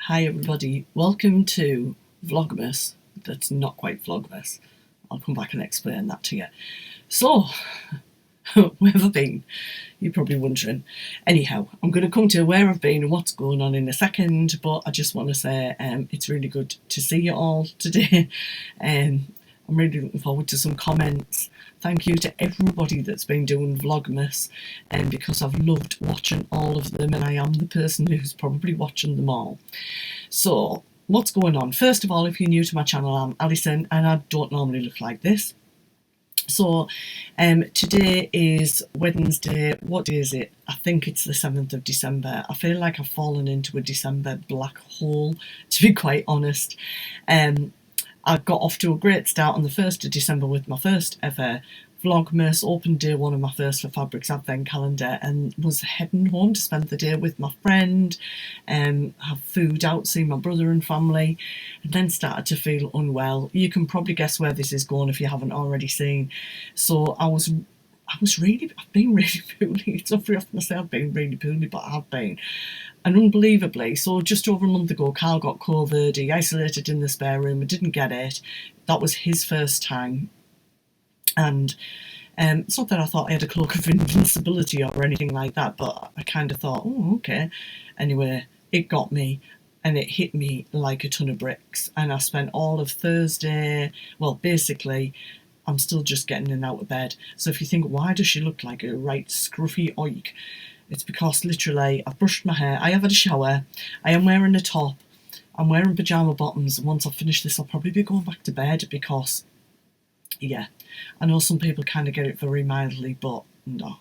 Hi everybody, welcome to Vlogmas. That's not quite Vlogmas. I'll come back and explain that to you. So, where have I been? You're probably wondering. Anyhow, I'm going to come to where I've been and what's going on in a second, but I just want to say it's really good to see you all today. I'm really looking forward to some comments. Thank you to everybody that's been doing Vlogmas, because I've loved watching all of them and I am the person who's probably watching them all. So, what's going on? First of all, if you're new to my channel, I'm Alison and I don't normally look like this. So, today is Wednesday. What day is it? I think it's the 7th of December. I feel like I've fallen into a December black hole, to be quite honest. I got off to a great start on the 1st of December with my first ever Vlogmas, opened day one of my first for Fabrics Advent calendar, and was heading home to spend the day with my friend, have food out, see my brother and family, and then started to feel unwell. You can probably guess where this is going if you haven't already seen. So I've been really poorly. It's not very often I say I've been really poorly, but I have been. And unbelievably, so just over a month ago, Carl got COVID. He isolated in the spare room and didn't get it. That was his first time. And it's not that I thought I had a cloak of invincibility or anything like that, but I kind of thought, oh, okay. Anyway, it got me and it hit me like a ton of bricks. And I spent all of Thursday, well, basically, I'm still just getting in and out of bed. So if you think, why does she look like a right scruffy oik? It's because literally I've brushed my hair, I have had a shower, I am wearing a top, I'm wearing pyjama bottoms, and once I finish this I'll probably be going back to bed because, yeah, I know some people kind of get it very mildly, but no.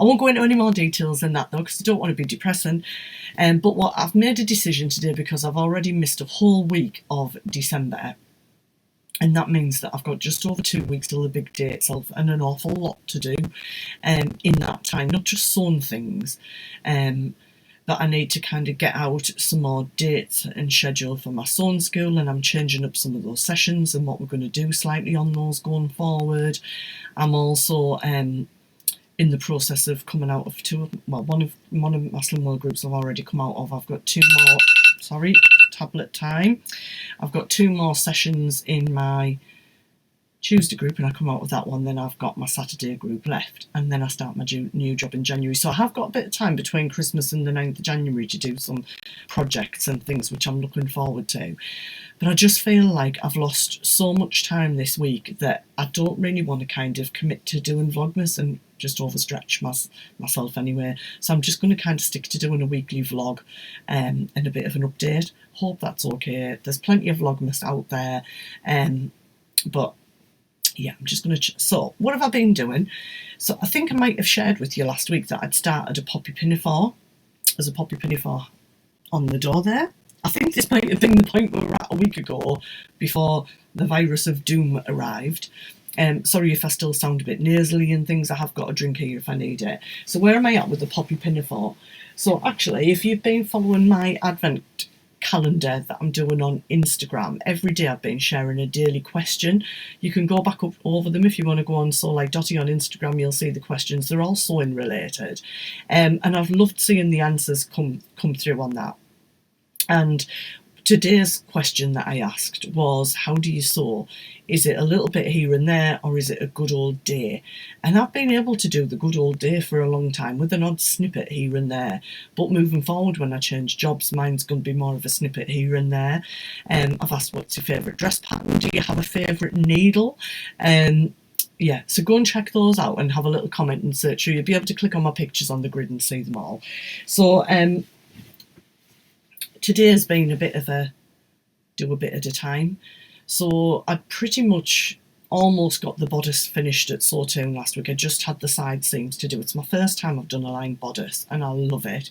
I won't go into any more details than that though because I don't want to be depressing. But what I've made a decision today because I've already missed a whole week of December. And that means that I've got just over 2 weeks till the big day itself and an awful lot to do in that time. Not just sewn things, but I need to kind of get out some more dates and schedule for my sewn school, and I'm changing up some of those sessions and what we're going to do slightly on those going forward. I'm also in the process of coming out of one of my Slim World groups I've already come out of. I've got two more, tablet time. I've got 2 more sessions in my Tuesday group and I come out of that one. Then I've got my Saturday group left and then I start my new job in January. So I have got a bit of time between Christmas and the 9th of January to do some projects and things which I'm looking forward to. But I just feel like I've lost so much time this week that I don't really want to kind of commit to doing Vlogmas and just overstretch myself anyway. So I'm just going to kind of stick to doing a weekly vlog and a bit of an update. Hope that's okay. There's plenty of Vlogmas out there, but yeah, I'm just going to... So, what have I been doing? So, I think I might have shared with you last week that I'd started a poppy pinafore. There's a poppy pinafore on the door there. I think this might have been the point we were at a week ago before the virus of doom arrived. Sorry if I still sound a bit nasally and things. I have got a drink here if I need it. So where am I at with the poppy pinafore? So actually, if you've been following my Advent calendar that I'm doing on Instagram, every day I've been sharing a daily question. You can go back up over them if you want to go on Sew Like Dotty on Instagram. You'll see the questions. They're all sewing related, and I've loved seeing the answers come through on that. And today's question that I asked was, how do you sew? Is it a little bit here and there, or is it a good old day? And I've been able to do the good old day for a long time with an odd snippet here and there. But moving forward, when I change jobs, mine's going to be more of a snippet here and there. I've asked, what's your favourite dress pattern? Do you have a favourite needle? Yeah, so go and check those out and have a little comment and search through. You'll be able to click on my pictures on the grid and see them all. So, today has been a bit of a do a bit at a time. So I pretty much almost got the bodice finished at Sawtoon last week. I just had the side seams to do. It's my first time I've done a lined bodice and I love it.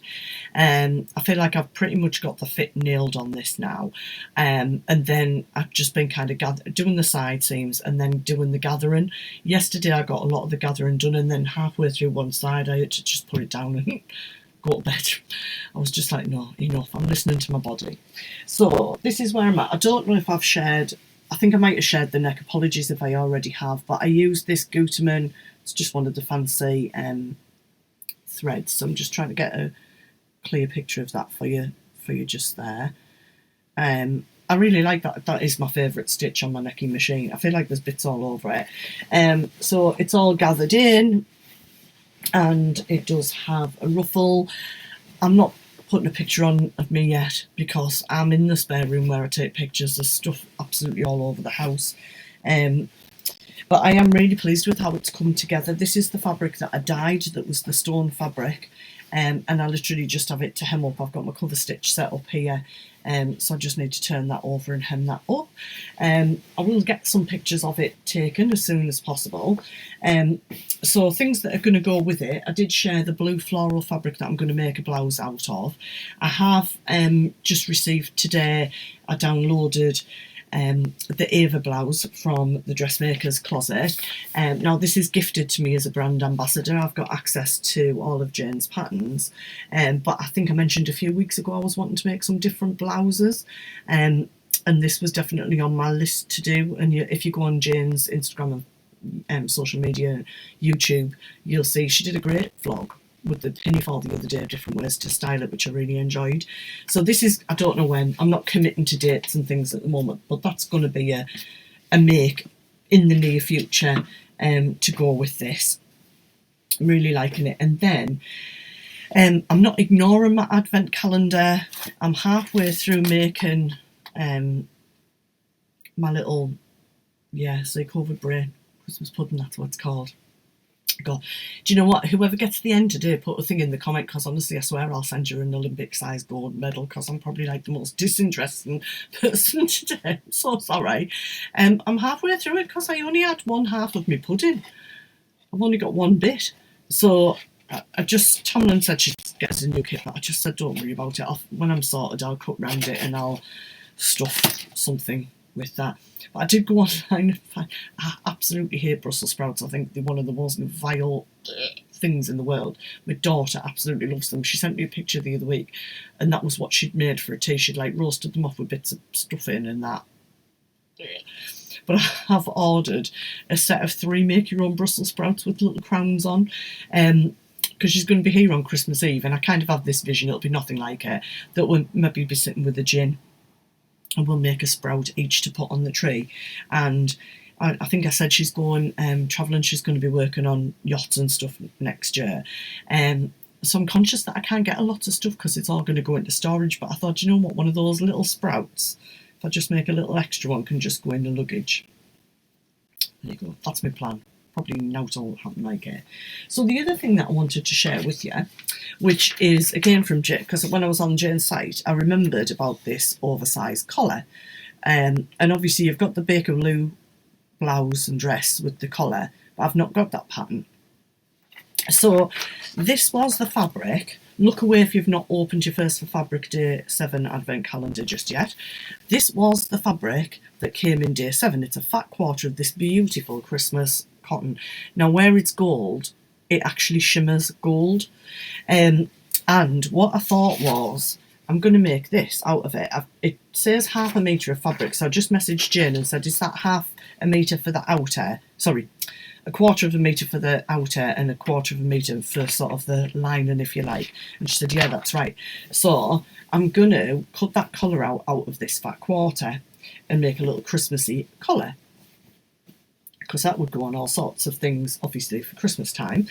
I feel like I've pretty much got the fit nailed on this now. And then I've just been kind of doing the side seams and then doing the gathering. Yesterday I got a lot of the gathering done, and then halfway through one side I had to just put it down and go to bed. I was just like, no, enough. I'm listening to my body. So this is where I'm at. I don't know if I've shared... I think I might have shared the neck. Apologies if I already have. But I used this Gutermann. It's just one of the fancy threads. So I'm just trying to get a clear picture of that for you just there. I really like that. That is my favourite stitch on my necking machine. I feel like there's bits all over it. So it's all gathered in, and it does have a ruffle. I'm not putting a picture on of me yet because I'm in the spare room where I take pictures. There's stuff absolutely all over the house. But I am really pleased with how it's come together. This is the fabric that I dyed, that was the stone fabric, and I literally just have it to hem up. I've got my cover stitch set up here, so I just need to turn that over and hem that up. I will get some pictures of it taken as soon as possible. So things that are going to go with it, I did share the blue floral fabric that I'm going to make a blouse out of. I have just received today, I downloaded the Ava Blouse from the Dressmaker's Closet. Now this is gifted to me as a brand ambassador. I've got access to all of Jane's patterns, but I think I mentioned a few weeks ago I was wanting to make some different blouses, and this was definitely on my list to do. And if you go on Jane's Instagram and social media, YouTube, you'll see she did a great vlog with the Pinafore the other day of different ways to style it, which I really enjoyed. So this is, I don't know when, I'm not committing to dates and things at the moment, but that's going to be a make in the near future to go with this. I'm really liking it. And then I'm not ignoring my advent calendar. I'm halfway through making my little, say COVID brain, Christmas pudding, that's what it's called. God, do you know what? Whoever gets to the end today, put a thing in the comment, because honestly, I swear I'll send you an Olympic-sized gold medal, because I'm probably like the most disinteresting person today. I'm so sorry. I'm halfway through it because I only had one half of my pudding. I've only got one bit. So I just, Tamlin said she gets a new kit, but I just said don't worry about it. When I'm sorted, I'll cut round it and I'll stuff something with that. But I did go online and find, I absolutely hate Brussels sprouts. I think they're one of the most vile things in the world. My daughter absolutely loves them. She sent me a picture the other week, and that was what she'd made for a tea. She'd like roasted them off with bits of stuff in and that. But I have ordered a set of 3 make your own Brussels sprouts with little crowns on, because she's going to be here on Christmas Eve, and I kind of have this vision, it'll be nothing like it, that we'll maybe be sitting with a gin and we'll make a sprout each to put on the tree. And I think I said she's going travelling, she's going to be working on yachts and stuff next year. So I'm conscious that I can't get a lot of stuff because it's all going to go into storage, but I thought, you know what, one of those little sprouts, if I just make a little extra one, can just go in the luggage. There you go, that's my plan. Probably now it'll happen like it. So the other thing that I wanted to share with you, which is again from Jane, because when I was on Jane's site, I remembered about this oversized collar. And obviously you've got the Baker Blue blouse and dress with the collar, but I've not got that pattern. So this was the fabric. Look away if you've not opened your First for Fabric Day 7 advent calendar just yet. This was the fabric that came in Day 7. It's a fat quarter of this beautiful Christmas cotton. Now where it's gold, it actually shimmers gold. And what I thought was, I'm going to make this out of it. It says half a metre of fabric, so I just messaged Jane and said, is that half a metre for the outer? Sorry, a quarter of a metre for the outer and a quarter of a metre for sort of the lining, if you like. And she said, yeah, that's right. So I'm going to cut that collar out of this fat quarter and make a little Christmassy collar, because that would go on all sorts of things, obviously, for Christmas time.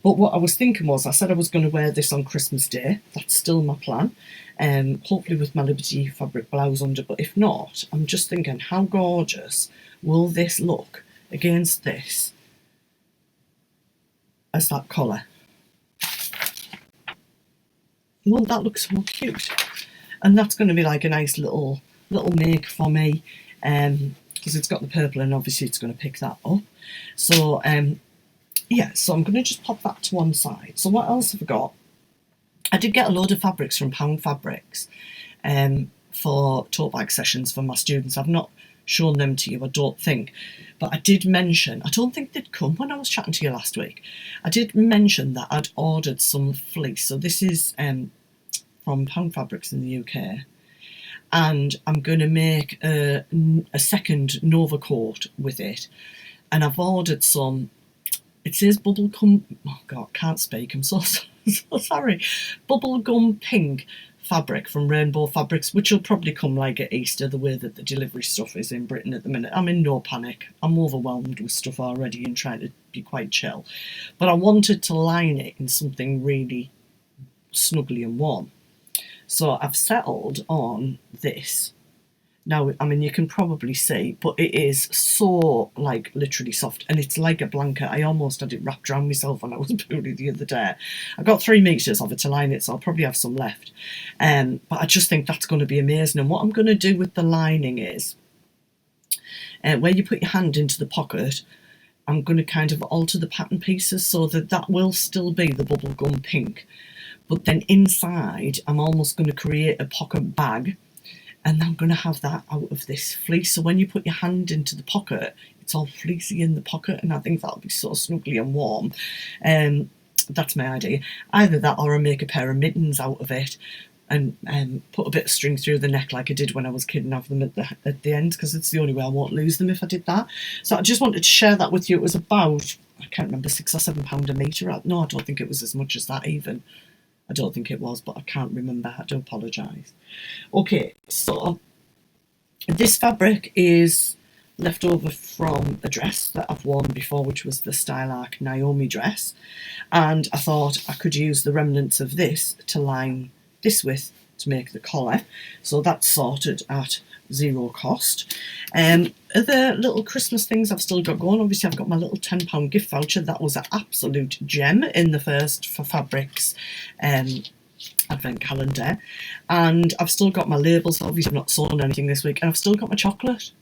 But what I was thinking was, I said I was going to wear this on Christmas Day. That's still my plan. Hopefully with my Liberty fabric blouse under, but if not, I'm just thinking, how gorgeous will this look against this as that collar? Won't that look so cute? And that's going to be like a nice little make for me, because it's got the purple and obviously it's going to pick that up. So yeah, so I'm going to just pop that to one side. So what else have I got? I did get a load of fabrics from Pound Fabrics for tote bag sessions for my students. I've not shown them to you, I don't think, but I did mention, I don't think they'd come when I was chatting to you last week. I did mention that I'd ordered some fleece. So this is from Pound Fabrics in the UK, and I'm going to make a second Nova coat with it, and I've ordered some, it says bubblegum, oh god, can't speak, I'm so sorry, bubblegum pink fabric from Rainbow Fabrics, which will probably come like at Easter, the way that the delivery stuff is in Britain at the minute. I'm in no panic. I'm overwhelmed with stuff already and trying to be quite chill. But I wanted to line it in something really snuggly and warm. So I've settled on this. Now, I mean, you can probably see, but it is so, like, literally soft, and it's like a blanket. I almost had it wrapped around myself when I was pooling the other day. I got 3 metres of it to line it, so I'll probably have some left. But I just think that's going to be amazing. And what I'm going to do with the lining is, where you put your hand into the pocket, I'm going to kind of alter the pattern pieces so that that will still be the bubblegum pink. But then inside, I'm almost going to create a pocket bag, and I'm going to have that out of this fleece. So when you put your hand into the pocket, it's all fleecy in the pocket, and I think that'll be so snuggly and warm. That's my idea. Either that, or I make a pair of mittens out of it and put a bit of string through the neck like I did when I was a kid and have them at the end, because it's the only way I won't lose them if I did that. So I just wanted to share that with you. It was about, I can't remember, £6 or £7 a metre. No, I don't think it was as much as that even. I don't think it was, but I can't remember. I do apologise. Okay, so this fabric is left over from a dress that I've worn before, which was the Stylark Naomi dress. And I thought I could use the remnants of this to line this with to make the collar. So that's sorted at zero cost. Other little Christmas things I've still got going. Obviously, I've got my little £10 gift voucher. That was an absolute gem in the First for Fabrics advent calendar. And I've still got my labels. Obviously, I've not sewn anything this week. And I've still got my chocolate.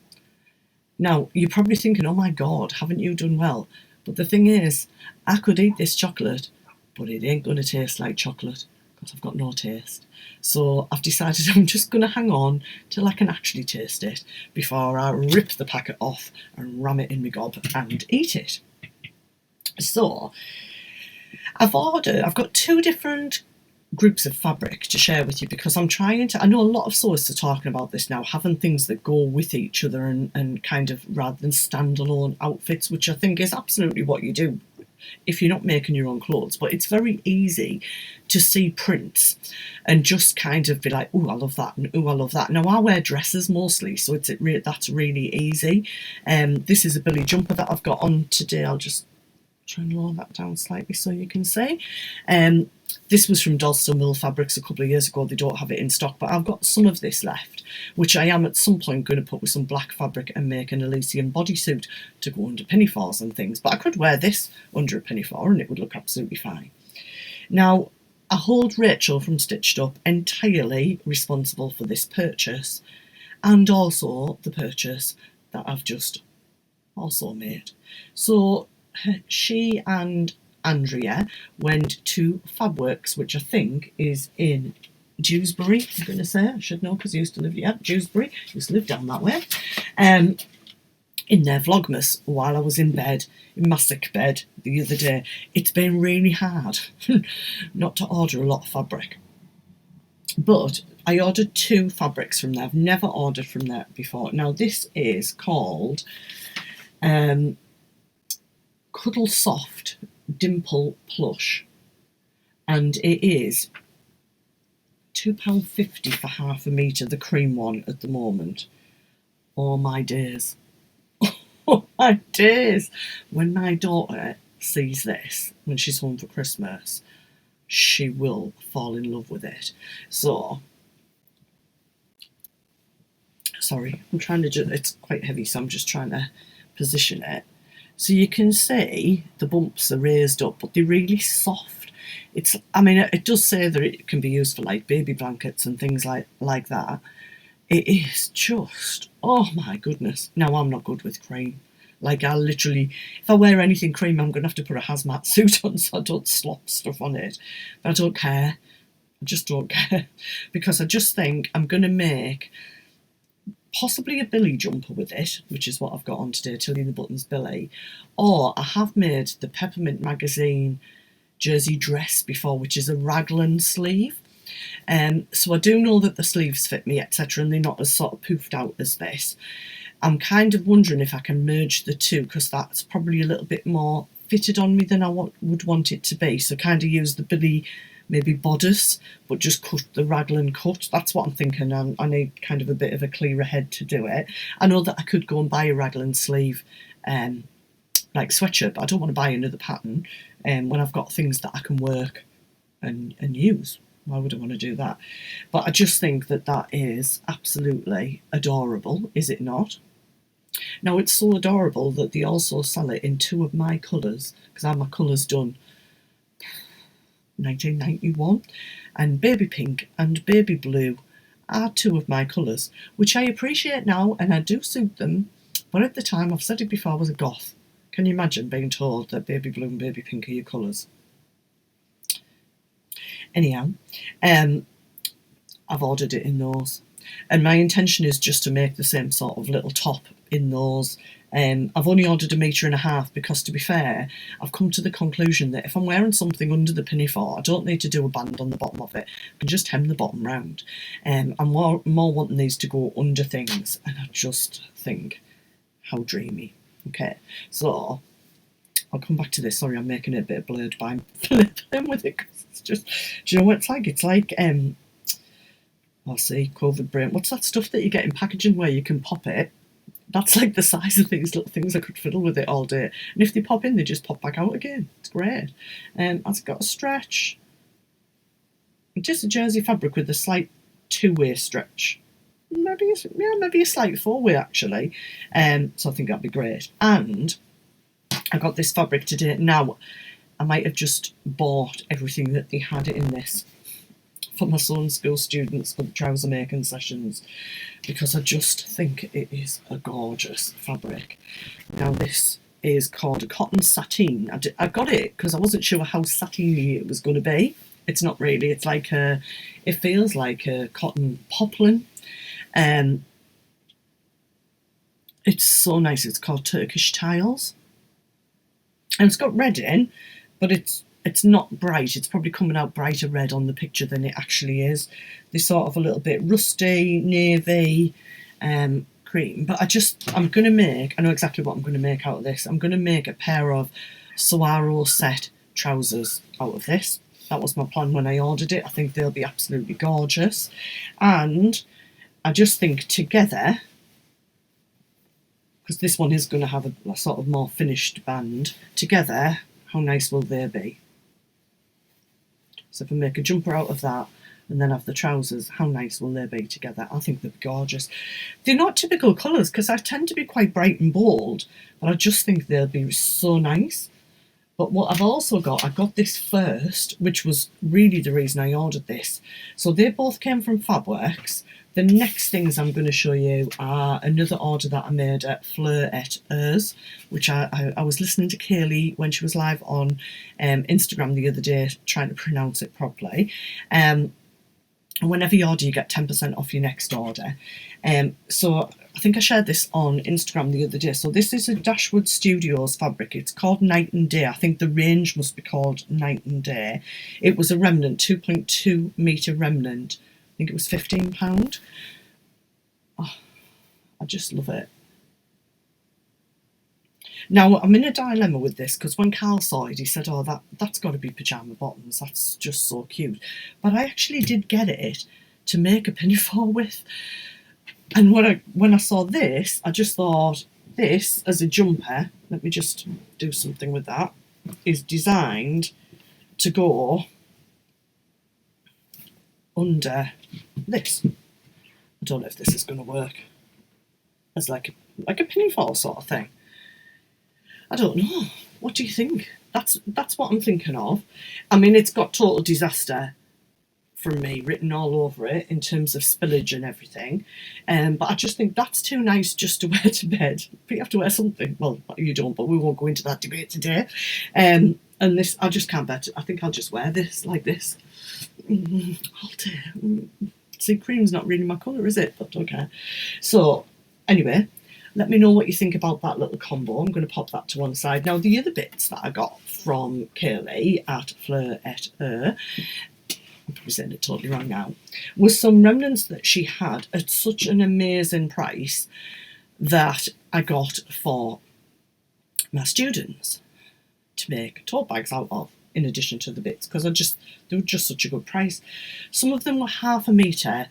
Now, you're probably thinking, oh my God, haven't you done well? But the thing is, I could eat this chocolate, but it ain't going to taste like chocolate because I've got no taste. So I've decided I'm just going to hang on till I can actually taste it before I rip the packet off and ram it in my gob and eat it. So I've got 2 different groups of fabric to share with you, because I'm trying to, I know a lot of sewists are talking about this now, having things that go with each other and kind of rather than standalone outfits, which I think is absolutely what you do if you're not making your own clothes. But it's very easy to see prints and just kind of be like, oh, I love that, and oh, I love that. Now, I wear dresses mostly, so that's really easy. This is a Billy jumper that I've got on today. I'll just try and lower that down slightly so you can see. This was from Dalston Mill Fabrics a couple of years ago. They don't have it in stock, but I've got some of this left, which I am at some point going to put with some black fabric and make an Elysian bodysuit to go under pinafores and things. But I could wear this under a pinafore and it would look absolutely fine. Now, I hold Rachel from Stitched Up entirely responsible for this purchase, and also the purchase that I've just also made. So she and Andrea went to Fabworks, which I think is in Dewsbury. I'm going to say, I should know because I used to live, Dewsbury, used to live down that way, in their vlogmas while I was in bed, in my sick bed the other day. It's been really hard not to order a lot of fabric, but I ordered 2 fabrics from there. I've never ordered from there before. Now, this is called Cuddle Soft Dimple Plush, and it is £2.50 for half a metre, the cream one at the moment. Oh my days. Oh my days. When my daughter sees this when she's home for Christmas, she will fall in love with it. So, sorry, I'm trying to it's quite heavy, so I'm just trying to position it. So you can see the bumps are raised up, but they're really soft. It does say that it can be used for like baby blankets and things like that. It is just, oh my goodness. Now, I'm not good with cream. Like, I literally, if I wear anything cream, I'm going to have to put a hazmat suit on so I don't slop stuff on it. But I don't care. I just don't care. Because I just think I'm going to make possibly a Billy jumper with it, which is what I've got on today, Tilly the Buttons Billy. Or I have made the Peppermint Magazine jersey dress before, which is a raglan sleeve. So I do know that the sleeves fit me, etc., and they're not as sort of poofed out as this. I'm kind of wondering if I can merge the two, because that's probably a little bit more fitted on me than I would want it to be. So kind of use the Billy maybe bodice, but just cut the raglan cut. That's what I'm thinking. I need kind of a bit of a clearer head to do it. I know that I could go and buy a raglan sleeve like sweatshirt, but I don't want to buy another pattern when I've got things that I can work and use. Why would I want to do that? But I just think that that is absolutely adorable, is it not? Now, it's so adorable that they also sell it in 2 of my colours, because I had my colours done 1991, and baby pink and baby blue are 2 of my colours, which I appreciate now, and I do suit them, but at the time, I've said it before, I was a goth. Can you imagine being told that baby blue and baby pink are your colours? Anyhow, I've ordered it in those, and my intention is just to make the same sort of little top in those. I've only ordered 1.5 meters because, to be fair, I've come to the conclusion that if I'm wearing something under the pinafore, I don't need to do a band on the bottom of it. I can just hem the bottom round. I'm more wanting these to go under things, and I just think, how dreamy. Okay, so I'll come back to this. Sorry, I'm making it a bit blurred by flipping with it, because it's just, do you know what it's like? It's like, I'll see, COVID brain. What's that stuff that you get in packaging where you can pop it? That's like the size of these little things. I could fiddle with it all day. And if they pop in, they just pop back out again. It's great. It's got a stretch. Just a jersey fabric with a slight 2-way stretch. Maybe a slight 4-way actually. So I think that'd be great. And I got this fabric today. Now, I might have just bought everything that they had in this for my son's school students for the trouser making sessions, because I just think it is a gorgeous fabric. Now, this is called a cotton sateen. I got it because I wasn't sure how satiny it was going to be. It's not really. It's like it feels like a cotton poplin. It's so nice. It's called Turkish Tiles. And it's got red in, but it's not bright. It's probably coming out brighter red on the picture than it actually is. They're sort of a little bit rusty, navy, cream. But I'm going to make, I know exactly what I'm going to make out of this. I'm going to make a pair of Saguaro set trousers out of this. That was my plan when I ordered it. I think they'll be absolutely gorgeous. And I just think together, because this one is going to have a sort of more finished band, together, how nice will they be? So if I make a jumper out of that and then have the trousers, how nice will they be together? I think they're gorgeous. They're not typical colours, because I tend to be quite bright and bold, but I just think they'll be so nice. But what I've also got, I got this first, which was really the reason I ordered this. So they both came from Fabworks. The next things I'm going to show you are another order that I made at Fleur et Hers, which I was listening to Kaylee when she was live on Instagram the other day, trying to pronounce it properly. And whenever you order, you get 10% off your next order. So I think I shared this on Instagram the other day. So this is a Dashwood Studios fabric. It's called Night and Day. I think the range must be called Night and Day. It was a remnant, 2.2 metre remnant. I think it was £15. Oh, I just love it. Now, I'm in a dilemma with this, because when Carl saw it, he said, oh, that's got to be pyjama bottoms. That's just so cute. But I actually did get it to make a pinafore with. And when I saw this, I just thought, this as a jumper, let me just do something with that, is designed to go under this. I don't know if this is going to work as like a pinafore sort of thing. I don't know. What do you think? That's what I'm thinking of. I mean, it's got total disaster from me written all over it in terms of spillage and everything. But I just think that's too nice just to wear to bed. But you have to wear something. Well, you don't, but we won't go into that debate today. And this, I just can't bear to. I think I'll just wear this like this. See, cream's not really my colour, is it? But okay. So, anyway, let me know what you think about that little combo. I'm going to pop that to one side. Now, the other bits that I got from Kaylee at Fleur et Hers, I'm probably saying it totally wrong now, was some remnants that she had at such an amazing price that I got for my students to make tote bags out of. in addition to the bits, because they were just such a good price. Some of them were half a metre,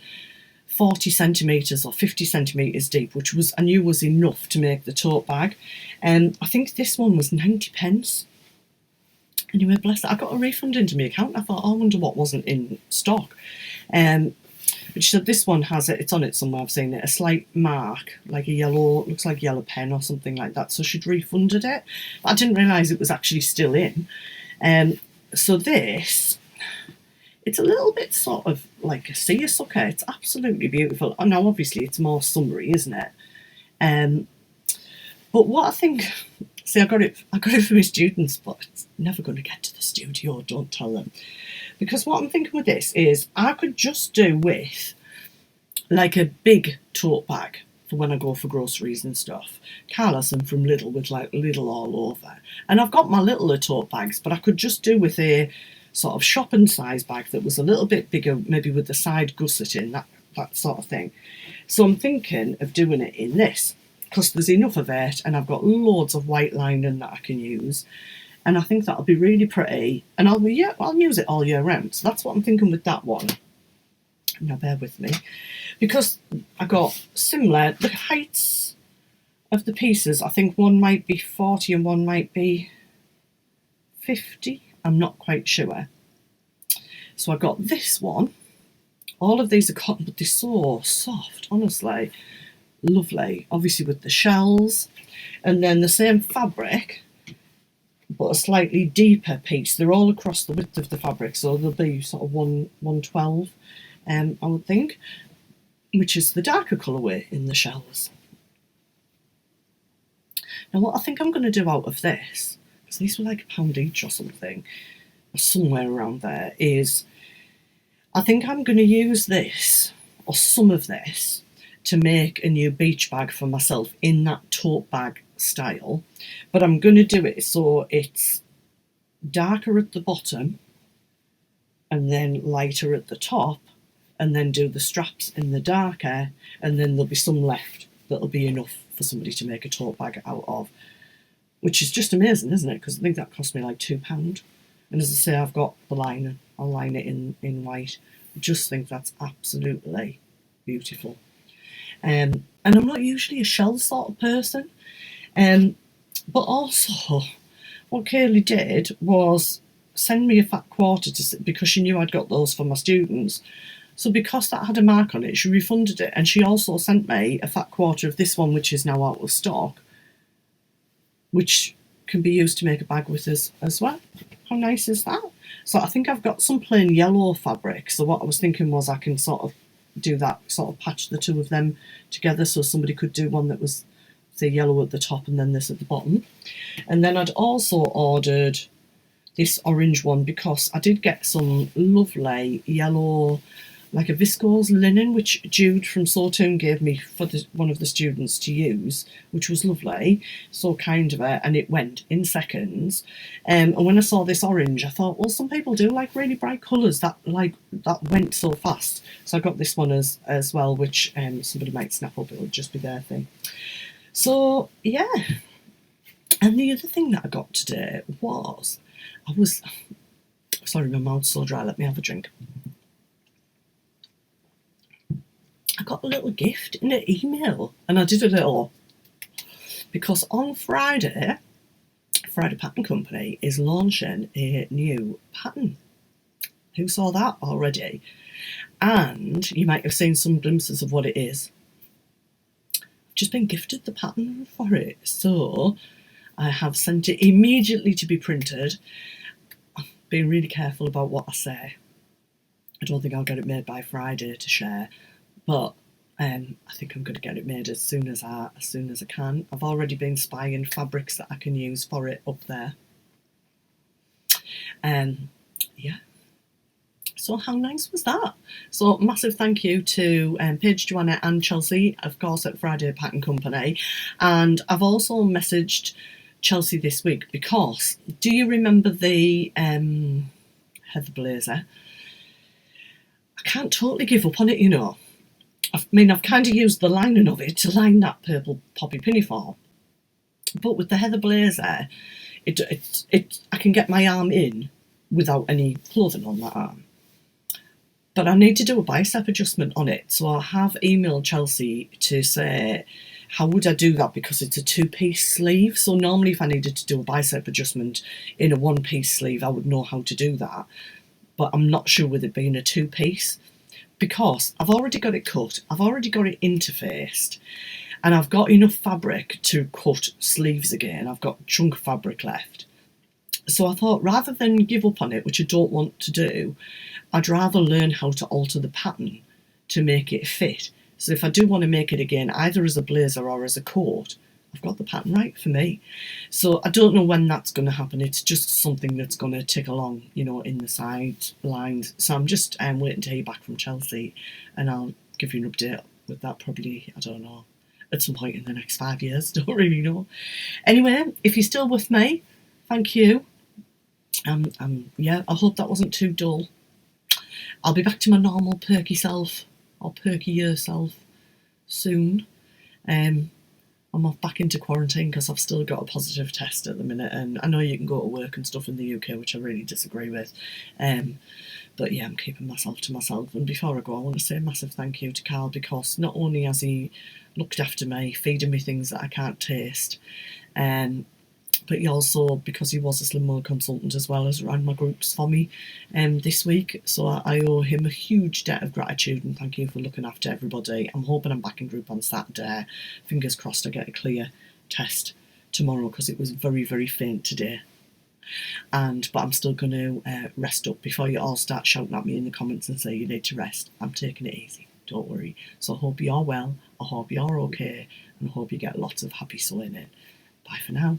40 centimetres or 50 centimetres deep, which I knew was enough to make the tote bag. I think this one was 90 pence. Anyway, bless it, I got a refund into my account. I thought, oh, I wonder what wasn't in stock. But she said this one has it's on it somewhere, I've seen it, a slight mark, like a yellow, looks like yellow pen or something like that, so she'd refunded it. But I didn't realise it was actually still in. So this, it's a little bit sort of like a seersucker. It's absolutely beautiful. Oh, now obviously it's more summery, isn't it? But what I think, see, I got it for my students, but it's never going to get to the studio, don't tell them. Because what I'm thinking with this is I could just do with like a big tote bag for when I go for groceries and stuff. Carlson from Lidl with like Lidl all over. And I've got my littler tote bags, but I could just do with a sort of shopping size bag that was a little bit bigger, maybe with the side gusset in, that sort of thing. So I'm thinking of doing it in this, because there's enough of it, and I've got loads of white lining that I can use. And I think that'll be really pretty. And I'll use it all year round. So that's what I'm thinking with that one. Now bear with me. Because I got similar, the heights of the pieces, I think one might be 40 and one might be 50. I'm not quite sure. So I got this one. All of these are cotton, but they're so soft, honestly. Lovely. Obviously with the shells. And then the same fabric, but a slightly deeper piece. They're all across the width of the fabric, so they'll be sort of 112, I would think, which is the darker colourway in the shells. Now what I think I'm going to do out of this, because these were like £1 each or something, or somewhere around there, is I think I'm going to use this, or some of this, to make a new beach bag for myself in that tote bag style, but I'm going to do it so it's darker at the bottom and then lighter at the top, and then do the straps in the darker, and then there'll be some left that'll be enough for somebody to make a tote bag out of, which is just amazing, isn't it? Because I think that cost me like £2. And as I say, I've got the lining. I'll line it in white. I just think that's absolutely beautiful. And I'm not usually a shell sort of person. But also, what Kaylee did was send me a fat quarter because she knew I'd got those for my students. So because that had a mark on it, she refunded it. And she also sent me a fat quarter of this one, which is now out of stock, which can be used to make a bag with us as well. How nice is that? So I think I've got some plain yellow fabric. So what I was thinking was I can sort of do that, sort of patch the two of them together, so somebody could do one that was, say, yellow at the top and then this at the bottom. And then I'd also ordered this orange one because I did get some lovely yellow, like a viscose linen, which Jude from Sawtoon gave me for one of the students to use, which was lovely, so kind of her, and it went in seconds. And when I saw this orange, I thought, well, some people do like really bright colours that went so fast. So I got this one as well, which somebody might snap up, it'll just be their thing. So yeah. And the other thing that I got today was, sorry, my mouth's so dry, let me have a drink. I got a little gift in an email, and I did a little, because on Friday Pattern Company is launching a new pattern. Who saw that already? And you might have seen some glimpses of what it is. I've just been gifted the pattern for it, so I have sent it immediately to be printed. I'm being really careful about what I say. I don't think I'll get it made by Friday to share, but I think I'm going to get it made as soon as I can. I've already been spying fabrics that I can use for it up there. Yeah. So how nice was that? So massive thank you to Paige, Joanna and Chelsea, of course, at Friday Pattern Company. And I've also messaged Chelsea this week because, do you remember the Heather blazer? I can't totally give up on it, you know. I mean, I've kind of used the lining of it to line that purple poppy pinafore. But with the Heather blazer, I can get my arm in without any clothing on that arm. But I need to do a bicep adjustment on it. So I have emailed Chelsea to say, how would I do that? Because it's a 2-piece sleeve. So normally if I needed to do a bicep adjustment in a 1-piece sleeve, I would know how to do that. But I'm not sure with it being a 2-piece, because I've already got it cut. I've already got it interfaced. And I've got enough fabric to cut sleeves again. I've got a chunk of fabric left. So I thought, rather than give up on it, which I don't want to do, I'd rather learn how to alter the pattern to make it fit. So if I do want to make it again, either as a blazer or as a coat, I've got the pattern right for me. So I don't know when that's going to happen. It's just something that's going to tick along, you know, in the side lines. So I'm just waiting to hear back from Chelsea, and I'll give you an update with that probably, I don't know, at some point in the next 5 years. Don't really know. Anyway, if you're still with me, thank you. Yeah, I hope that wasn't too dull. I'll be back to my normal perky self, or perkier self, soon. I'm off back into quarantine because I've still got a positive test at the minute, and I know you can go to work and stuff in the UK, which I really disagree with. But yeah, I'm keeping myself to myself. And before I go, I want to say a massive thank you to Carl, because not only has he looked after me, feeding me things that I can't taste, but he also, because he was a slim mode consultant as well, has ran my groups for me this week. So I owe him a huge debt of gratitude, and thank you for looking after everybody. I'm hoping I'm back in group on Saturday. Fingers crossed I get a clear test tomorrow, because it was very, very faint today. But I'm still going to rest up before you all start shouting at me in the comments and say you need to rest. I'm taking it easy, don't worry. So I hope you're well, I hope you're okay, and I hope you get lots of happy sewing in. Bye for now.